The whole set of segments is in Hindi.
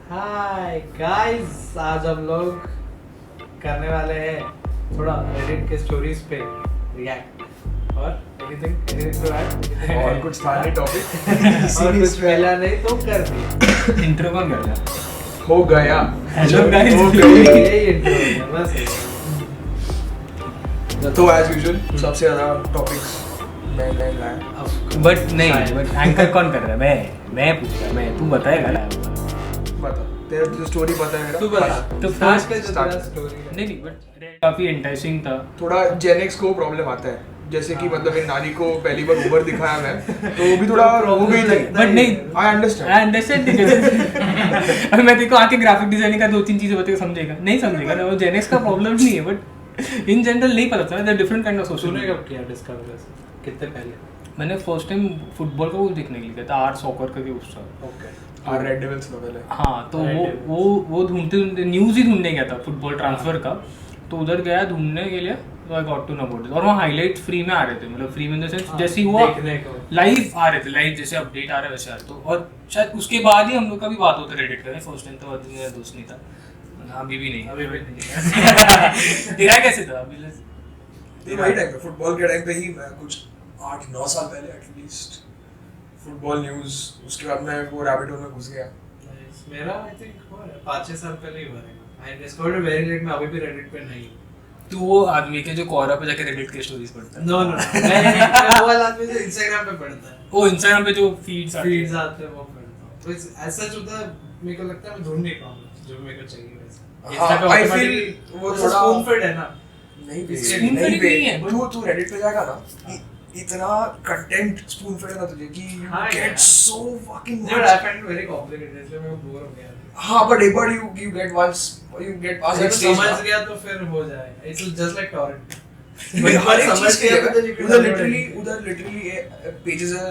हाय गाइस, आज हम लोग करने वाले हैं थोड़ा रेडिट के स्टोरीज पे रिएक्ट और एनीथिंग टू ऐड और कुछ था नहीं टॉपिक और कुछ मिला नहीं तो कर दी इंट्रो कौन कर रहा हो गया। Hello guys. हो गई। यही इंट्रो है बस। तो एज यूजुअल सबसे ज्यादा टॉपिक्स मैं लाया। बट नहीं, बट एंकर कौन कर रहा है? मैं पूछ रहा, मैं तू बताएगा ना। बता तेरा जो स्टोरी पता है मेरा। तू बता तो स्टार्ट कर start। तेरा स्टोरी नहीं, बट काफी इंटरेस्टिंग था। थोड़ा जेनेक्स को प्रॉब्लम आता है, जैसे कि मतलब मेरी नानी को पहली बार उबर दिखाया मैं, तो वो भी थोड़ा हो गई थी। बट नहीं, आई अंडरस्टैंड। अब मैं देखो आके ग्राफिक डिजाइनिंग का 2-3 चीजें बताएगा, समझेगा नहीं समझेगा ना, वो जेनेक्स का प्रॉब्लम नहीं है, बट इन जनरल नहीं पता था। There different kind of social. तूने कब किया डिस्कवर ऐसे? कितने पहले? मैंने फर्स्ट टाइम फुटबॉल का वो देखने के लिए गया था, आर सॉकर का भी उसका। ओके और रेड डेविल्स नोवेल है। हाँ, तो Red वो ढूंढते न्यूज़ ही ढूंढने गया था फुटबॉल ट्रांसफर का। तो उधर गया ढूंढने के लिए, तो I got to know about this. और वहाँ हाइलाइट्स फ्री में आ रहे थे, मतलब फ्री में इन द सेंस जैसे ही हुआ देखने को लाइव आ रहे थे, लाइव जैसे अपडेट आ रहा है वैसे आ रहे। तो और शायद उसके बाद ही हम लोग का भी बात होता रेडिट का। फर्स्ट टाइम तो अभी मेरा दोस्त नहीं था, अभी भी नहीं। अभी भी नहीं तेरा कैसे था अभी? तो वही टाइम पे फुटबॉल के टाइम पे ही मैं कुछ 8-9 साल पहले एटलीस्ट फुटबॉल न्यूज़, उसके बाद मैं वो रैबिट होल में घुस गया। मेरा आई थिंक 5-6 साल पहले ही हुआ है। I discovered very late. मैं अभी भी रेडिट पे नहीं हूं। तू वो आदमी के जो कोरा पे जाके रेडिट के स्टोरीज पढ़ता है? नो मैं वो वाला आदमी जो इंस्टाग्राम पे पढ़ता है, वो इंस्टाग्राम पे जो फीड्स फीड्स आते हैं वो पढ़ता हूं। तो ऐसा जो होता है, मेरे को लगता है मैं ढूंढ नहीं पाऊंगा जो मेरे को चाहिए वैसा। हाँ, I feel वो थोड़ा स्पून फेड है ना। नहीं Spoon fed नहीं नहीं है, तू रेडिट पे जाएगा ना, इतना कंटेंट स्पून फेड है ना तुझे कि यू हाँ, गेट यार। So fucking but I find very complicated, इसलिए मैं बोर हो गया। हाँ, बट एक बार you get once you get past अगर that stage समझ ना, गया तो फिर हो जाएगा। It's just like torrent. भाई हर एक समझ चीज के गया तो you can उधर download लिटरली पेजेस है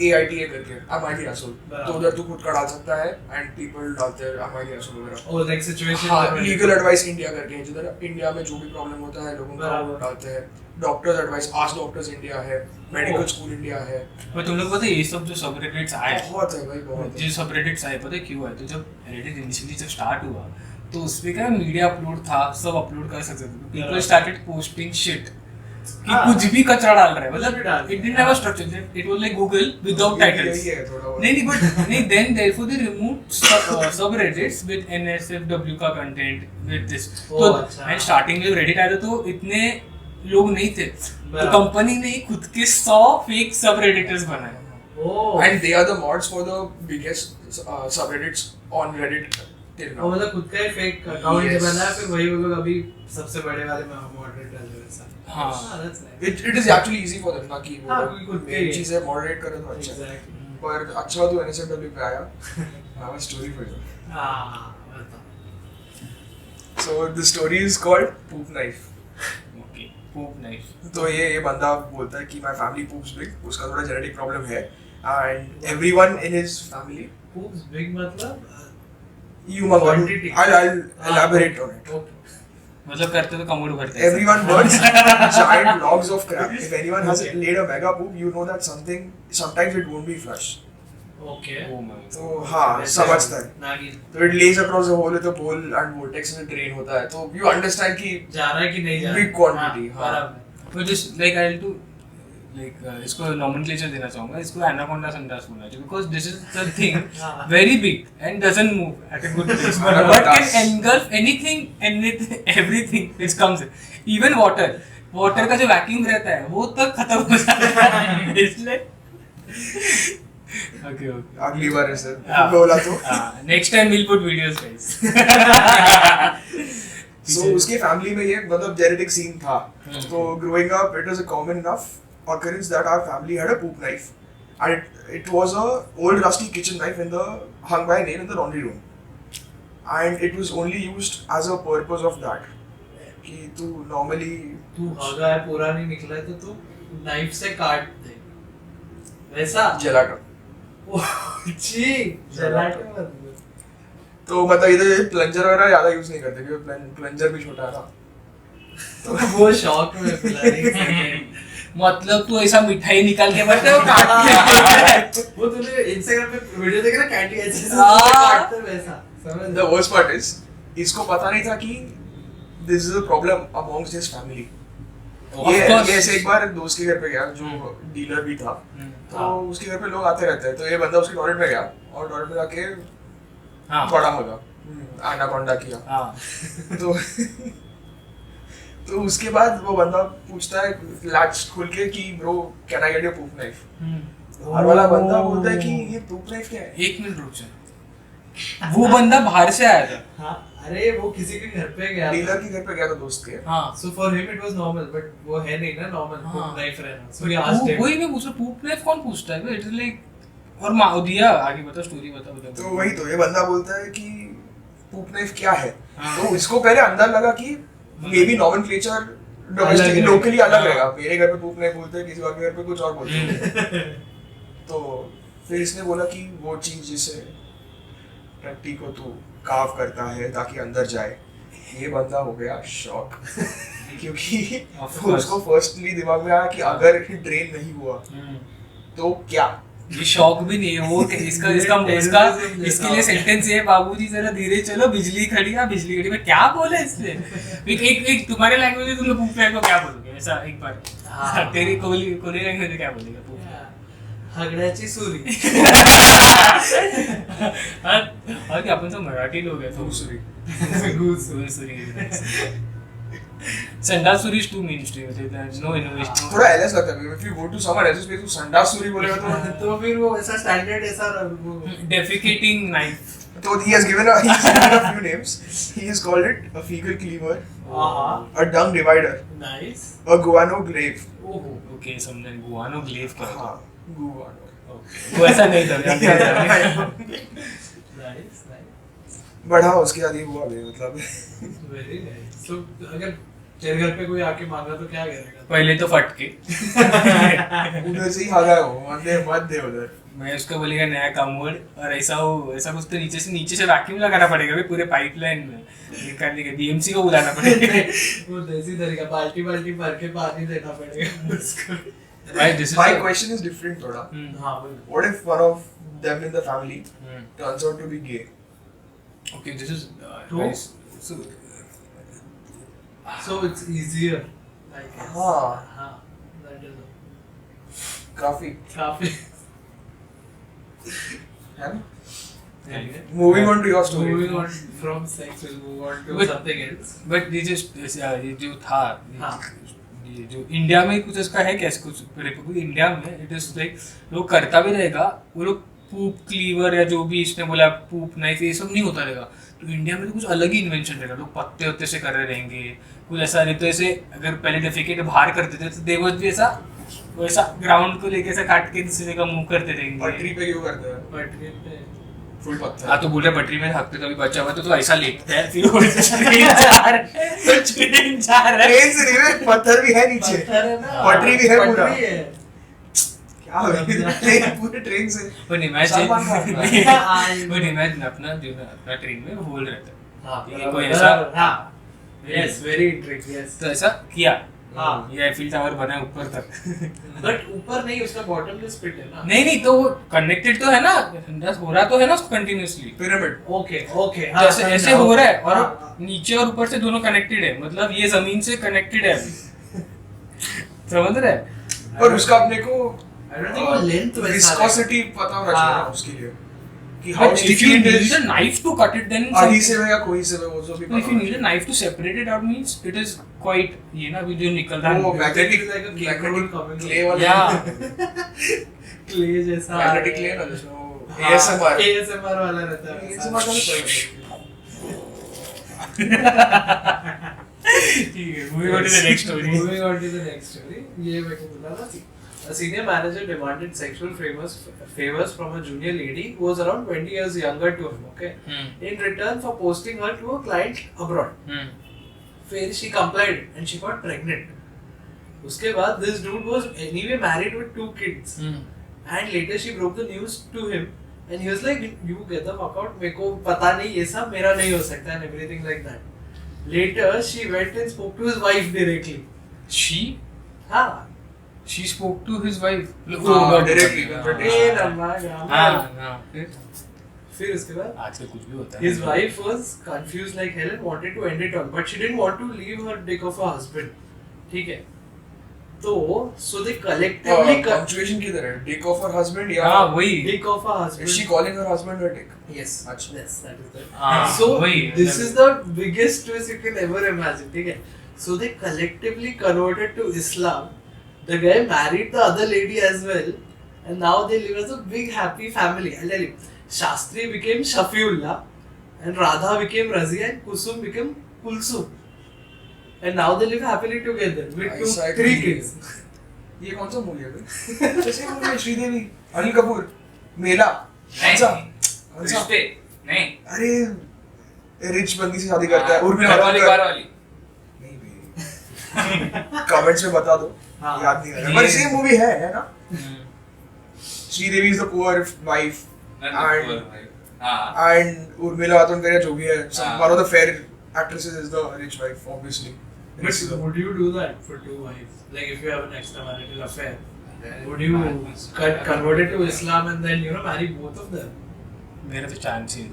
AITA करके, MIT रसूल, तो उधर तू खुद का डाल सकता है एंड पीपल डालते हैं MIT रसूल वगैरह। और लाइक सिचुएशन हाँ, लीगल एडवाइस इंडिया करके है, जिधर इंडिया में जो भी प्रॉब्लम होता है लोगों का वो डालते हैं। Doctors advice, ask doctors India है, मेडिकल स्कूल इंडिया है। पर तुम लोग पता है ये सब जो सबरेडिट्स आए, बहुत है भाई, बहुत है। जो सबरेडिट्स आए पता है क्यों आए? तो जब रेडिट इनिशियली जब स्टार्ट हुआ तो उसपे क्या मीडिया अपलोड था, सब अपलोड कर सकते थे। पीपल स्टार्टेड पोस्टिंग शिट कि हाँ। कुछ भी कचरा डाल रहा है, कुछ भी डाल मतलब it didn't have a structure, it was like Google without titles. यही है थोड़ा बहुत। नहीं बट नहीं, then therefore they remove subreddits with NSFW का कंटेंट विद दिस। तो अच्छा। एंड स्टार्टिंग में रेडिट आया था तो इतने लोग नहीं थे, तो बराबर। कंपनी ने खुद के 100 फेक सबरेडिटर्स बनाए। ओह, And they are the mods for the biggest subreddits on Reddit till now. वो मतलब खुद का ही फेक अकाउंट Yes. बनाया, फिर वही वो लोग अभी सबसे बड़े वाले में मॉडरेट डाल रहे हैं सब। हाँ। that's nice. It is actually easy for them ना कि वो हाँ, लोग बिल्कुल। मेन चीजें moderate करें तो अच्छा है। Exactly. पर अच्छा तो NSFW पे आया। I have a story for you. हाँ, बता। So the story is called Poop Knife. Okay, pope knife. तो ये बंदा बोलता है कि my family poops big, उसका थोड़ा genetic problem है and everyone in his family Poops big मतलब humongous. I'll elaborate on it. Okay. मतलब करते तो कमोड भरते हैं। Everyone burns giant logs of crap. If anyone has Okay. laid a mega poop, you know that sometimes it won't be flush. Okay. Oh my God. तो हाँ, समझता है। नागिन तो it lays across the whole with the bowl and vortex में drain होता है, तो you understand कि जा रहा है कि नहीं जा रहा? Big quantity, हाँ। बराबर। But just like I'll do like इसको nomenclature देना चाहूँगा, इसको anaconda संडास बोलना चाहिए because this is the thing हाँ। very big and doesn't move at a good pace Anaconda but can does. engulf anything everything which comes in, even water का जो वैक्यूम रहता है वो तक खत्म हो जाता है इसलिए okay अगली बार ऐसे हाँ। बोला तो next time we'll put videos guys। so उसके फैमिली में ये मतलब जेनेटिक सीन था, तो growing up it was a common enough occurrence that our family had a poop knife and it was a old rusty kitchen knife hung by a nail in the laundry room and it was only used as a purpose of that कि तू normally तू अगर पूरा नहीं निकला है तो तू नाइफ से काट दे, वैसा। जलाटा, जी, जलाटे मत बोल। तो मतलब इधर प्लंजर वगैरह ज्यादा यूज नहीं करते क्योंकि प्लंजर भी छोटा है ना, तो वो शौक में पिला रही मतलब तू ऐसा मिठाई निकाल के बैठे हो काट के वो तूने इंस्टाग्राम पे वीडियो देखा ना, कैंडी ऐसे हाँ। काटते हैं वैसा। समझ The worst part is इसको पता नहीं था कि this is a problem amongst his family. ये ऐसे एक बार दोस्त के घर पे गया जो डीलर भी था, तो उसके घर पे लोग आते रहते हैं, तो ये बंदा उसके टॉयलेट में गया और टॉयलेट में जाके बड़ा होगा एनाकोंडा किया। तो तो उसके बाद वो बंदा पूछता है लैच खोल के कि bro can I get your poop knife, बाहर वाला बंदा बोलता है कि ये पूप नाइफ क्या है। एक मिनट रुक जा, वो बंदा बाहर से आया था। हाँ, अरे वो किसी के घर पे गया, डीलर के घर पे गया था दोस्त के। हाँ, so for him it was normal, but वो है नहीं ना नॉर्मल हाँ। पूप नाइफ रहना, so he asked him। वही मैं पूछ रहा, पूप नाइफ कौन पूछता है? इट्स लाइक और माँ दिया आगे बता, स्टोरी बता। तो वही तो ये बंदा बोलता है कि पूप नाइफ क्या है। हाँ। तो इसको पहले अंदर लगा कि may be nomenclature domestic locally अलग रहेगा, मेरे घर पे पूप नाइफ बोलते हैं, किसी और के घर पे कुछ और बोलते हैं। तो फिर इसने बोला कि वो चीज जिसे टट्टी को तू काव करता है ताकि अंदर जाए, ये बंदा हो गया शॉक क्योंकि उसको फर्स्टली दिमाग में आया कि अगर ड्रेन नहीं हुआ तो क्या। ये शौक भी नहीं है वो, इसका इसका इसका इसके लिए सेंटेंस ये, बाबूजी जरा धीरे चलो, बिजली खड़ी है, बिजली खड़ी में क्या बोले इसने। एक तुम्हारे लैंग्वेज में तुम लोग पूप नाइफ को क्या बोलोगे ऐसा एक बार? तेरी कोली लैंग्वेज में क्या बोलेगा? हगड्याची सुरी। और क्या अपन सब मराठी लोग हैं, तो संडास सुरी is too mainstream, there's no innovation. थोड़ा एलएस लगता है, if you go to someone else's place तो संडास सूरी बोलेगा तो फिर वो ऐसा स्टैंडर्ड ऐसा defecating knife. तो he has given a few names. He has called it a fecal cleaver, a dung divider, nice. a guano glaive. ओहो, Okay, समझा, गुआनो ग्लेव क्या हाँ, होता guano. है? वो ऐसा नहीं था। नाइस नाइस, बट हाँ उसके बाद ये हुआ भी मतलब वेरी नाइस। तो अगर तेरे घर पे कोई आके मांगा तो क्या करेगा? पहले तो फटके उधर से ही भागा है वो, मत दे उधर। मैं उसको बोलेगा नया कामोड, और ऐसा कुछ तो नीचे से वैक्यूम लगाना पड़ेगा भाई पूरे पाइपलाइन में, ये करने के बीएमसी को बुलाना पड़ेगा। वो देसी तरीका, बाल्टी भर के पानी देना पड़ेगा उसको। Right, this is My a- question is different थोड़ा. हाँ बोल। What if one of them in the family turns out to be gay? Okay, this is True. nice. So it's easier, I guess. हाँ, that is काफी काफी। है ना? Moving on to your story. Moving on from sex, we'll move on to But- something else. But ये जो था, हाँ। ये जो इंडिया में कुछ इसका है कैसे कुछ, क्योंकि इंडिया में इट इज लाइक लोग करता भी रहेगा, वो लोग पूप क्लीवर या जो भी इसने बोला पूप नाइफ ये सब नहीं होता रहेगा। तो इंडिया में तो कुछ अलग ही इन्वेंशन रहेगा, लोग पत्ते वत्ते से कर रहे रहेंगे, कुछ ऐसा नहीं तो ऐसे अगर पहले डेफिकेट बाहर करते थे तो देवत भी ऐसा वैसा ग्राउंड को लेके ऐसा काट के दूसरी जगह मूव करते रहेंगे। पटरी पे क्यों करते हैं? पटरी पे फुल पत्थर। हाँ तो बोल रहे पटरी में हकते कभी बच्चा हुआ तो ऐसा लेटता है, फिर वो ट्रेन जा रहा है। ट्रेन से नहीं, पत्थर भी है नीचे, पत्थर है ना, पटरी भी है पूरा। पटरी है। क्या ट्रेन पूरे ट्रेन से But imagine, Salman Khan. but imagine अपना जो ना अपना ट्रेन में होल रहता है, हाँ, ये कोई ऐसा हाँ, yes, very tricky, yes। तो ऐसा किया, हाँ। ये एफिल टावर बना है ऊपर तक। बट ऊपर नहीं, उसका बॉटमलेस पिट है ना। नहीं तो वो कनेक्टेड तो है ना, हो रहा तो है ना उसको कंटिन्यूअसली, पिरामिड। ओके ओके, जैसे ऐसे हो रहा है और नीचे और ऊपर से दोनों कनेक्टेड है, मतलब ये जमीन से कनेक्टेड है अभी। समझ रहे हैं? पर उसका अपने को I don't think वो length वैसा विस्कोसिटी पता होना चाहिए ना हाँ। उसके लिए कि how But if sticky you it need is. a knife to cut it, then adhesive है या कोहेसिव है वो जो भी if you need a knife to separate it out means it is quite, ये ना भी जो निकल रहा वो है magnetic like a cake roll coming clay वाला। Yeah. क्ले जैसा मैग्नेटिक क्ले ना जिसमें हाँ, ASMR ASMR वाला रहता है। ASMR का नहीं ठीक है, moving on to the next story. Moving on to the next story, ये मेरे को बोला था। A senior manager demanded sexual favors from a junior lady who was around 20 years younger to him, okay? In return for posting her to a client abroad. फिर she complied and she got pregnant. उसके बाद this dude was anyway married with 2 kids. And later she broke the news to him and he was like, you get the fuck out, मेरे को पता नहीं ये सब मेरा नहीं हो सकता and everything like that. Later she went and spoke to his wife directly. She हाँ, spoke to his wife. हाँ, directly, ए नम्मा हाँ, गामा। हाँ, फिर फिर उसके बाद आजकल कुछ भी होता है. his wife was confused like hell and wanted to end it all, but she didn't want to leave her dick of a husband. ठीक है. तो so they collectively पंक्चुएशन किधर है? Dick of her husband या हाँ वही. dick of a husband. Is she calling her husband her dick? Yes. अच्छा. Yes, that is that. हाँ, So वही. this is the biggest twist you can ever imagine. ठीक है. So they collectively converted to Islam. The guy married the other lady as well, and now they live as a big happy family. I'll tell you. Shastri became Shafiullah, and Radha became Razia, and Kusum became Kulsum. And now they live happily together with ऐसा है 3 कि- kids. ये कौन सा मूवी है बे? जैसे मूवी है श्रीदेवी, अनिल कपूर, मेला. नहीं, कौन सा? कौन सा? रिश्ते नहीं. अरे रिच बंदी से शादी करता है. उर्मिला घर वाली, मातोंडकर. घर वाली. नहीं बे. कमेंट्स में बता दो. हाँ. याद नहीं आ रहा. ये- पर सेम मूवी है ना? Sridevi is the poor wife हाँ. and उर्मिला मातोंडकर या जो भी है, हाँ. one of the fair actresses is the rich wife, obviously. But would you do that for 2 wives? Like if you have an extramarital affair, would you convert it to Islam and then marry both of them? मेरा तो चांस ही नहीं.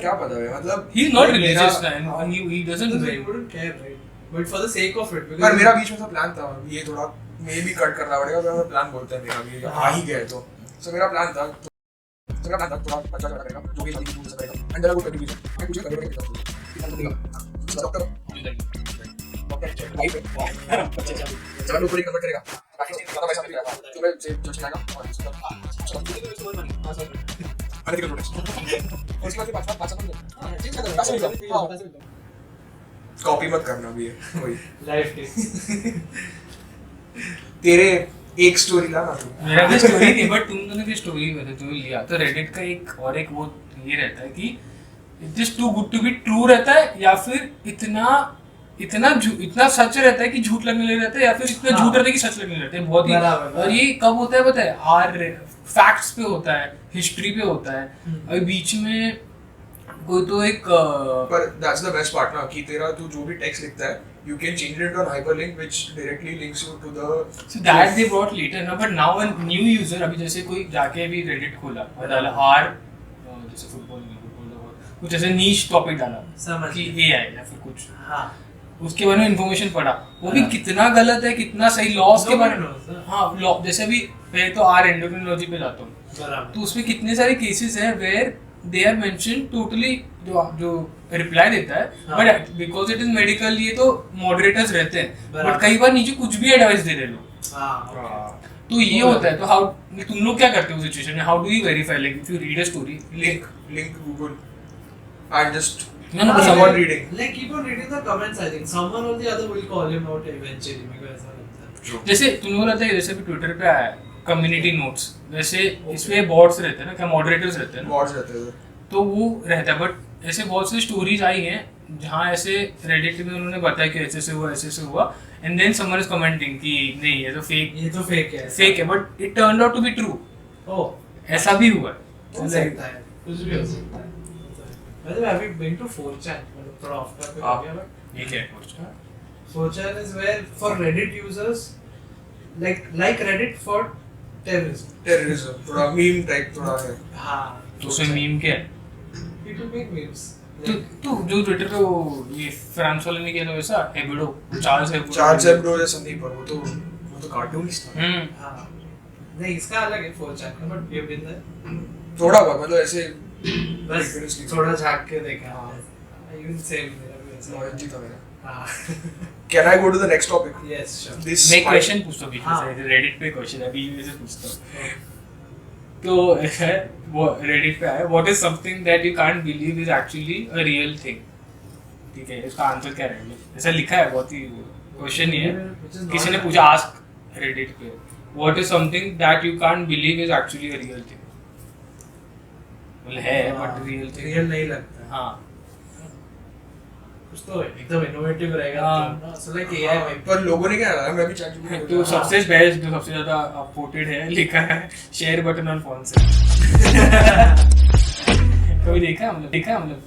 क्या पता है मतलब. He is not मेरा- religious man. हाँ. He doesn't. So you wouldn't care, right? But for the sake of it, because पर मेरा बीच में सा प्लान था. ये थोड़ा मे भी कट करना पड़ेगा. मेरा प्लान बोलता है मेरा भी आ ही गए तो. सो मेरा प्लान था. थोड़ा बच्चा छोटा करेगा जो भी शादी से करेगा. एंड जरा वो कभी मैं पूछे कभी करेगा. डॉक्टर वाइफ है. चलो मैं ऊपर कन्वर्ट करेगा. बाकी ज्यादा पैसा नहीं लगा. तो मैं जो चलाएगा और अरे देखो और इसके बाद पाँच चेंज कर देगा. कॉपी मत करना भी है कोई. life tips. तेरे एक स्टोरी ला ना तू. मेरा भी स्टोरी नहीं, बट तुम दोनों की स्टोरी में जो लिया तो रेडिट का एक वो ये रहता है कि it is too good to be true रहता है, या फिर इतना सच रहता है कि झूठ लगने लग जाता है, या फिर इतना झूठ रहता है कि सच लगने लगता है. बहुत ही. बराबर. और ये कब होता है पता है? आर फैक्ट्स पे होता है, हिस्ट्री पे होता है. अभी बीच में कोई तो एक पर दैट्स द बेस्ट पार्ट ना कि तेरा तू जो भी टेक्स्ट लिखता है you can change it on hyperlink which directly links you to the So that they brought later ना, but now a new user अभी जैसे कोई जाके भी Reddit खोला और डाला R जैसे फुटबॉल कुछ ऐसे नीश टॉपिक डाला समझ कि गया. AI या फिर कुछ, हाँ. उसके बारे में इन्फॉर्मेशन पढ़ा, वो भी कितना गलत है कितना सही. लॉस के बारे में, हाँ लॉ जैसे अभी मैं तो आर एंडोक्रिनोलॉजी पे जाता हूँ, बराबर. तो उसमें कितने सारे केसेस हैं where they are mention totally जो रिप्लाई देता है, हाँ. But because it is medical ये तो मॉडरेटर्स रहते हैं, बराबर. बट कई बार नीचे कुछ भी एडवाइस दे रहे लोग. हाँ. तो ये होता है. तो हाउ तुम लोग क्या करते हो सिचुएशन में? How do you verify? Like if you read a story, link Google and just No, no, someone reading. Like keep on reading the comments. I think someone or the other will call him out eventually. मेरे को ऐसा लगता है. जैसे तुम लोग रहता है जैसे भी ट्विटर पे आया कम्युनिटी नोट्स, वैसे इसमें बॉट्स रहते हैं ना, क्या मॉडरेटर्स रहते हैं ना, bots रहते हैं. तो वो रहता है. बट ऐसे बहुत सी स्टोरीज आई हैं जहाँ ऐसे रेडिट में उन्होंने बताया कि ऐसे हुआ ऐसे से हुआ, and then someone is commenting कि नहीं ये तो ये तो फेक है. फेक है, but it turned out to be true. Oh. ऐसा भी हुआ हो सकता है. कुछ भी हो सकता है. मतलब have you been to 4chan? मतलब थोड़ा off topic हो गया but ये क्या है? 4chan is where for Reddit users like Reddit for terrorism. terrorism थोड़ा meme type थोड़ा है. हाँ. तो उसमें मीम क्या है? People make memes. तो जो ट्विटर पे वो ये फ्रांस वाले ने किया था वैसा हेब्डो, चार्ल्स हेब्डो या संदीप पर वो तो कार्टूनिस्ट था. हाँ. नहीं इसका अलग है 4chan का but you've been there. थोड़ा बहुत मतलब ऐसे बस थोड़ा झाँक के देखा. Even same मेरा भी ऐसा. नॉलेज था मेरा. हाँ. Can I go to the next topic? Yes sure. This मैं क्वेश्चन पूछता हूँ बीच हाँ. में से, रेडिट पे क्वेश्चन अभी से पूछता हूँ. तो वो रेडिट पे आया, what is something that you can't believe is actually a real thing. ठीक है, इसका आंसर क्या है? ऐसा लिखा है, बहुत ही क्वेश्चन ही है. किसी ने पूछा आस्क रेडिट पे what is something that you can't believe is actually a real thing. मतलब है बट रियल थिंग रियल नहीं लगता. हाँ. कुछ तो एकदम इनोवेटिव रहेगा. हाँ. So like AI में पर लोगों ने क्या कहा? मैं भी चैट जीपीटी तो सबसे बेस्ट जो सबसे ज्यादा अपवोटेड है लिखा है शेयर बटन ऑन फोन से. कभी देखा है? मतलब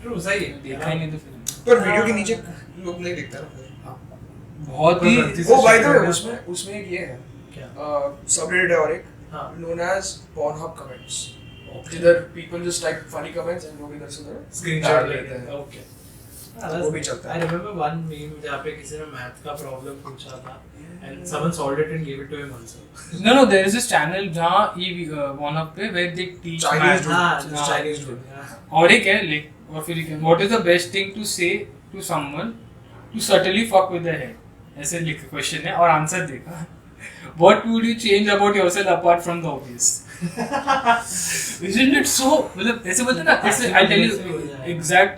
ट्रू सही है. देखा ही नहीं तो फिर पर वीडियो के नीचे लोग नहीं देखता ना. बहुत ही. ओ भाई तो उसमें एक ये है क्या? सबरेडिट है और एक हाँ. known as Pornhub comments. जिधर people just type funny comments and लोग इधर से उधर Screenshot डाल लेते देते हैं. हैं. Okay. वो भी चलता है. I remember one meme जहाँ पे किसी ने math का problem पूछा था and someone solved it and gave it to him also. No, there is this channel जहाँ ये one up पे where they teach Chinese math. dude. हाँ, This Chinese dude. हाँ. और एक है like और फिर एक है, what is the best thing to say to someone to subtly fuck with their head? ऐसे लिख क्वेश्चन है और आंसर देगा. What would you change about yourself apart from the obvious? Isn't it so? मतलब ऐसे बोलते हैं ना, ऐसे I'll tell you exact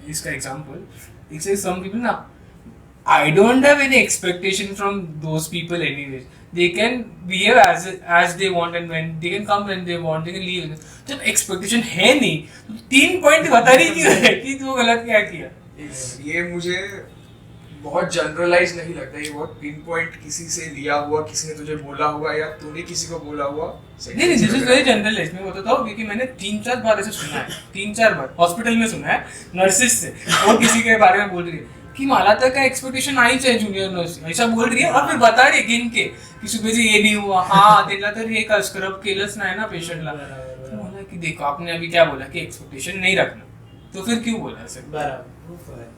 इसका example. It says some people ना, I don't have any expectation from those people anyways. They can behave as they want and when they can come when they want, they can leave. जब expectation है नहीं, तो 3 पॉइंट बता रही क्यों है कि तू गलत क्या किया? ये मुझे बहुत जनरलाइज नहीं लगता. ये बहुत पिन पॉइंट किसी से लिया हुआ, किसी ने तुझे बोला हुआ या तूने किसी को बोला हुआ. नहीं दिस इज वेरी जनरल. इसमें बताता हूँ क्योंकि मैंने 3-4 बार ऐसे सुना है. 3-4 बार हॉस्पिटल में सुना है नर्सिस से, वो किसी के बारे में बोल रही है कि मालाता का एक्सपेक्टेशन आई चाहिए जूनियर नर्स, ऐसा बोल रही है और फिर बता रही है गिन के कि सुबह से ये नहीं हुआ, हाँ तेला तर हे का स्क्रब केलंच नाही ना पेशंटला. तो बोला कि देखो आपने अभी क्या बोला कि एक्सपेक्टेशन नहीं रखना, तो फिर क्यों बोला ऐसे? बराबर.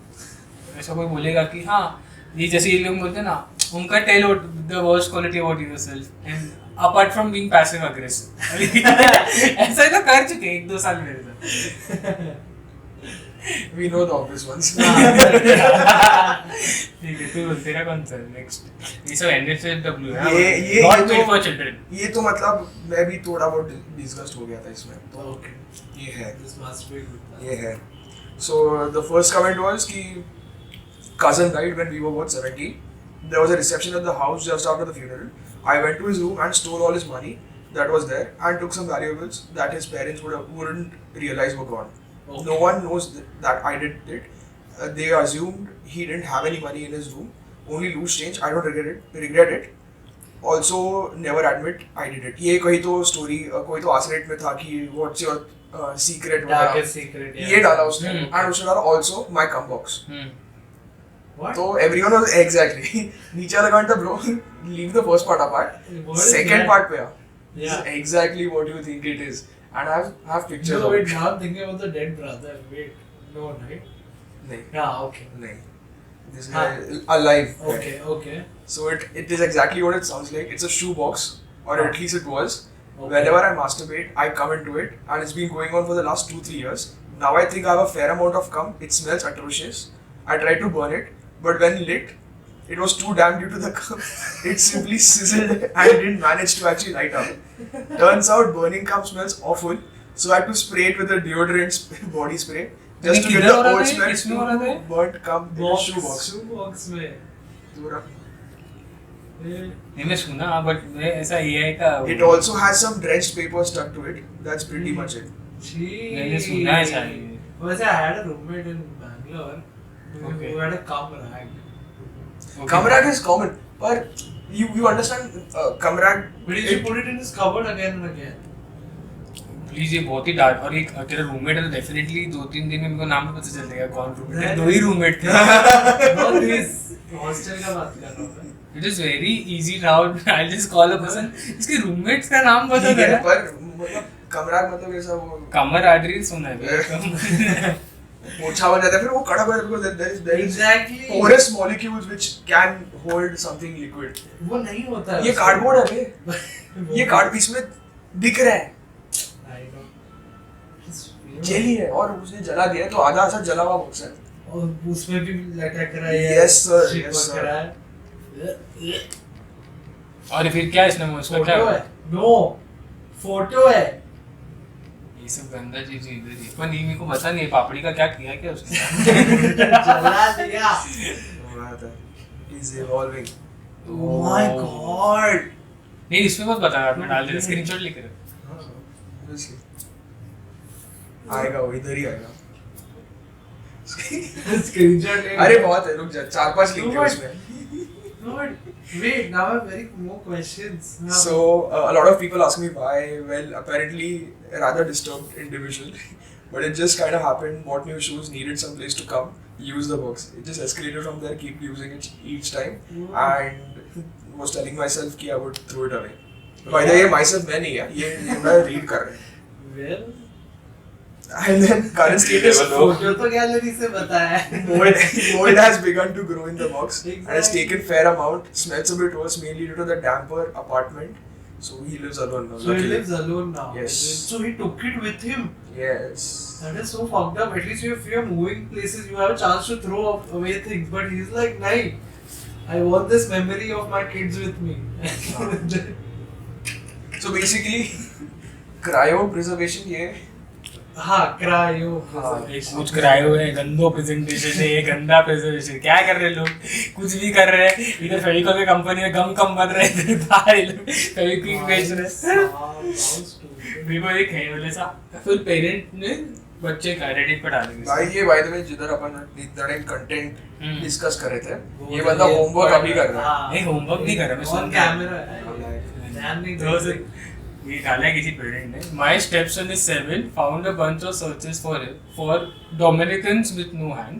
ऐसा कोई बोलेगा कि हाँ ये जैसे ये लोग बोलते हैं ना, उनका tell the worst quality about yourself and apart from being passive aggressive. ऐसा तो कर चुके हैं 1-2 साल मेरे साथ. We know the obvious ones. ठीक है, तू बोल तेरा कौन सा नेक्स्ट? ये सब NSFW है, ये नॉट तो- मेड फॉर चिल्ड्रन. ये तो मतलब मैं भी थोड़ा बहुत डिस्गस्ट हो गया था इसमें. तो Okay. ये है. This must be good. ये है. So the first comment was कि cousin died when we were about 17. There was a reception at the house just after the funeral. I went to his room and stole all his money that was there and took some valuables that his parents wouldn't realize were gone. Okay. No one knows that I did it. They assumed he didn't have any money in his room, only loose change. I don't regret it. Also, never admit I did it. ये कोई तो story कोई तो आसरेट में था कि what's your secret वगैरह. Darkest secret. Yeah. ये डाला उसने Hmm. and उसने डाला also my cum box. What? तो everyone was exactly नीचे वाला comment था bro leave the first part apart. What is Second that? part पे आ. This Yeah. is exactly what you think it is and I have pictures No, of wait, it. now I'm thinking about the dead brother. Wait. No, right? नहीं Yeah, okay. नहीं. This हाँ. guy alive. Okay, okay. So it is exactly what it sounds like. It's a shoe box, or हाँ. at least it was. Okay. Whenever I masturbate, I come into it, and it's been going on for the last 2-3 years. Now I think I have a fair amount of cum. It smells atrocious. I tried to burn it, but when lit, it was too damn due to the cum. It simply sizzled and didn't manage to actually light up. Turns out burning cum smells awful, so I had to spray it with a deodorant body spray just to get किधर हो the रहा old था ये? smell किसमें हो रहा था ये? to burnt cum in a shoe box. Shoe box में. Pura. नहीं मैं सुना बट मैं ऐसा AI का It also has some drenched paper stuck to it. That's pretty much it. मैंने सुना है शायद. वैसे I had a roommate in Bangalore Okay. who had a cum rag. Okay. Cum rag is common, but you understand cum rag. But he should put it in his cupboard again and again. Please ये बहुत ही डार्क. और एक तेरा रूममेट है तो डेफिनेटली 2-3 दिन में मेरे को नाम भी पता चल जाएगा कौन रूममेट है. 2 ही रूममेट थे. No, this hostel का बात कर रहा हूँ मैं. It is very easy now. I just call a person. इसके रूममेट्स का नाम बता ठीक दे. है, पर मतलब cum rag मतलब ऐसा वो कमर आर्टरी सुना है. पोछा हो जाता है फिर वो कड़ा हो जाता है because there is Exactly. porous molecules which can hold something liquid. वो नहीं होता. ये कार्डबोर्ड है बे. ये कार्ड पीस में दिख रहा है. I know. जेली है और उसने जला दिया है, तो आधा ऐसा जला हुआ बॉक्स है. और उसमें भी लटक रहा है. Yes, sir, चिपक yes, sir. रहा है. और फिर क्या इसने उसका क्या फोटो है. No. फोटो है. ये सब गंदा चीज इधर ही. पर नहीं मेरे को पता नहीं पापड़ी का क्या किया क्या उसने. जला दिया. हो रहा था. It is evolving. Oh my god. नहीं इसमें मत बता. मैं डाल दे स्क्रीनशॉट लेकर. Obviously. आएगा वो इधर ही आएगा. Screenshot ले. अरे बहुत है, रुक जा. 4-5 लिंक है उसमें. No, but wait, now I have very more questions. So a lot of people ask me why. Well, apparently rather disturbed individual, but it just kind of happened. Bought new shoes, needed some place to come, use the box. It just escalated from there. Keep using it each time, and was telling myself कि I would throw it away. By the way, myself मैं नहीं है, ये मैं read कर रहा हूँ. Well, And then current status. Photo तो गैलरी से बताया. Mold has begun to grow in the box and has Exactly. taken fair amount. Smells a bit worse, mainly due to the damper apartment. So he lives alone now. So he luckily. lives alone now. Yes. So he took it with him. Yes. That is so fucked up. At least if you're moving places, you have a chance to throw away things. But he's like, "Nahi, I want this memory of my kids with me." So basically, cryo preservation ये हाँ, cryo. कुछ क्रायो है, गंदो प्रेजेंटेशन है, ये गंदा प्रेजेंटेशन. क्या कर रहे हैं लोग? कुछ भी कर रहे हैं. इधर फेविकॉल की कंपनी में गम बन रहे हैं, इधर बाहर फेविक्विक बेच रहे हैं. भी वो एक है बोले सा. फिर पेरेंट ने बच्चे का रेडिट पर डालेंगे. भाई ये by the way जिधर अपन इतना टाइम कंटेंट डिस्कस कर रहे थे, ये वो बंदा ये होमवर्क अभी कर रहा है. हाँ. नहीं होमवर्क नहीं कर रहा मैं On सुन रहा हूँ. camera. ध्यान नहीं तो देते. ये डाला है किसी पेरेंट ने. My stepson is 7 found a bunch of searches for Dominicans with no hand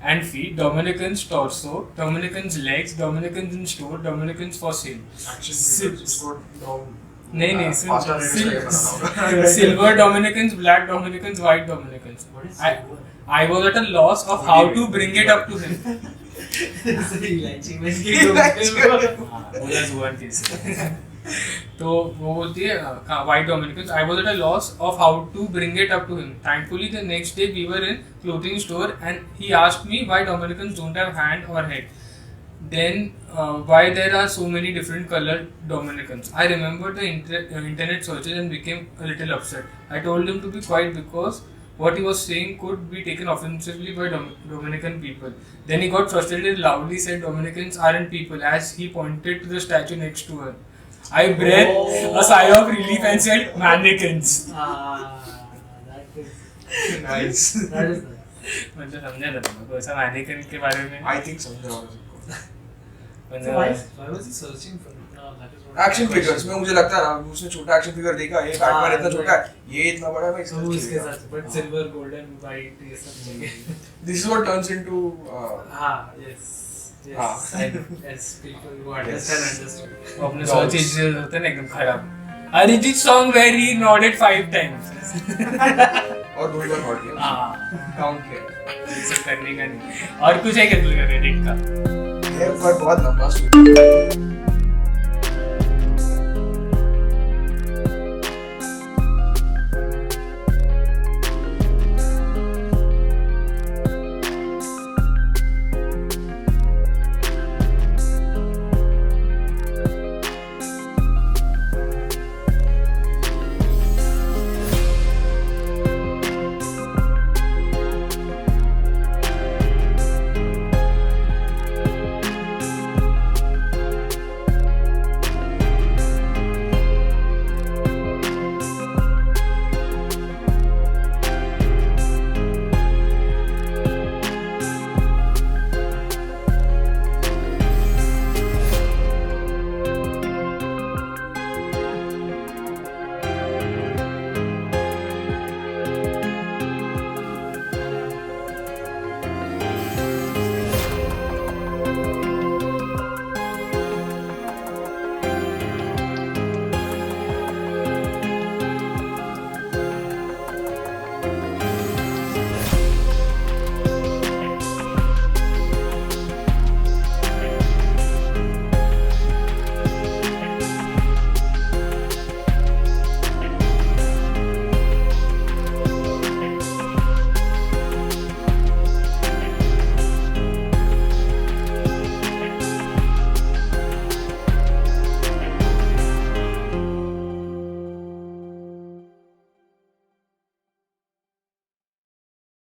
and feet, Dominicans torso, Dominicans legs, Dominicans in store, Dominicans for sale. नहीं silver Dominicans, black Dominicans, white Dominicans. What is I was at a loss of how to bring it up to him. इलायची में की डूबते बोला जुबान कैसे. तो वो बोलती है white Dominicans. I was at a loss of how to bring it up to him. Thankfully, the next day we were in clothing store and he asked me why Dominicans don't have hand or head. Then why there are so many different colored Dominicans. I remembered the internet searches and became a little upset. I told him to be quiet because what he was saying could be taken offensively by Dominican people. Then he got frustrated and loudly said Dominicans aren't people as he pointed to the statue next to her. I breathed a sigh of relief and said mannequins. That is Nice. that is nice. मतलब समझा था मैं ऐसा मैनिकन के बारे में. I think समझा होगा. So why was he searching for it? No, that is what Extra figures में मुझे लगता है ना उसने छोटा एक्शन फिगर देखा ये बैटमैन इतना छोटा है ये इतना बड़ा है मैं So उसके साथ but silver, golden, white ये सब चाहिए. This is what turns into Yes. हाँ. Yes, people who understand. वो अपने सर्च इंजन होते हैं ना एकदम खराब. Arijit song where he nodded 5 times. और दो बार नॉट किया. काउंट किया. ये सब करने का नहीं. और कुछ है क्या तुझे रेडिट का? ये पर बहुत लंबा स्टोरी